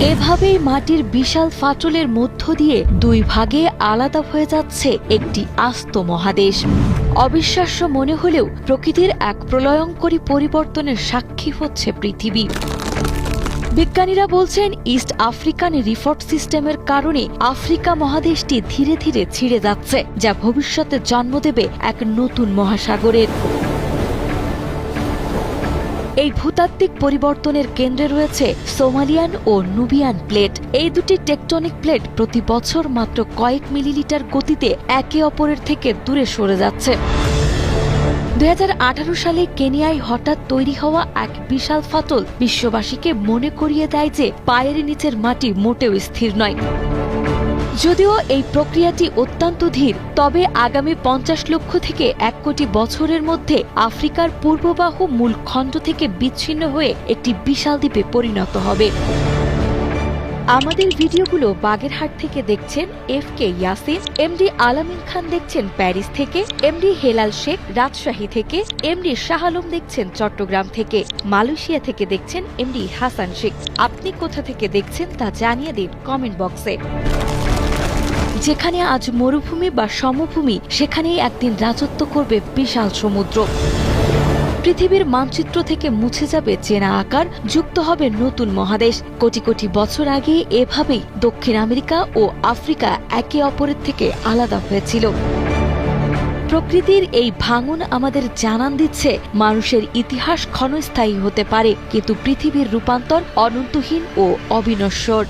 এভাবেই মাটির বিশাল ফাটলের মধ্য দিয়ে দুই ভাগে আলাদা হয়ে যাচ্ছে একটি আস্ত মহাদেশ। অবিশ্বাস্য মনে হলেও প্রকৃতির এক প্রলয়ঙ্করী পরিবর্তনের সাক্ষী হচ্ছে পৃথিবী। বিজ্ঞানীরা বলছেন, ইস্ট আফ্রিকান রিফট সিস্টেমের কারণে আফ্রিকা মহাদেশটি ধীরে ধীরে ছিঁড়ে যাচ্ছে, যা ভবিষ্যতে জন্ম দেবে এক নতুন মহাসাগরের। এই ভূতাত্ত্বিক পরিবর্তনের কেন্দ্রে রয়েছে সোমালিয়ান ও নুবিয়ান প্লেট। এই দুটি টেকটনিক প্লেট প্রতি বছর মাত্র কয়েক মিলিলিটার গতিতে একে অপরের থেকে দূরে সরে যাচ্ছে। 2018 সালে কেনিয়ায় হঠাৎ তৈরি হওয়া এক বিশাল ফাটল বিশ্ববাসীকে মনে করিয়ে দেয় যে পায়ের নিচের মাটি মোটেও স্থির নয়। যদিও এই প্রক্রিয়াটি অত্যন্ত ধীর, তবে আগামী 50 লক্ষ থেকে 1 কোটি বছরের মধ্যে আফ্রিকার পূর্ববাহু মূল খণ্ড থেকে বিচ্ছিন্ন হয়ে একটি বিশাল দ্বীপে পরিণত হবে। আমাদের ভিডিওগুলো বাগেরহাট থেকে দেখছেন FK ইয়াসিন, MD আলামিন খান দেখছেন প্যারিস থেকে, MD হেলাল শেখ রাজশাহী থেকে, MD শাহ আলম দেখছেন চট্টগ্রাম থেকে, মালয়েশিয়া থেকে দেখছেন MD হাসান শেখ। আপনি কোথা থেকে দেখছেন তা জানিয়ে দিন কমেন্ট বক্সে। যেখানে আজ মরুভূমি বা সমভূমি, সেখানেই একদিন রাজত্ব করবে বিশাল সমুদ্র। পৃথিবীর মানচিত্র থেকে মুছে যাবে চেনা আকার, যুক্ত হবে নতুন মহাদেশ। কোটি কোটি বছর আগে এভাবেই দক্ষিণ আমেরিকা ও আফ্রিকা একে অপরের থেকে আলাদা হয়েছিল। প্রকৃতির এই ভাঙন আমাদের জানান দিচ্ছে, মানুষের ইতিহাস ক্ষণস্থায়ী হতে পারে, কিন্তু পৃথিবীর রূপান্তর অনন্তহীন ও অবিনশ্বর।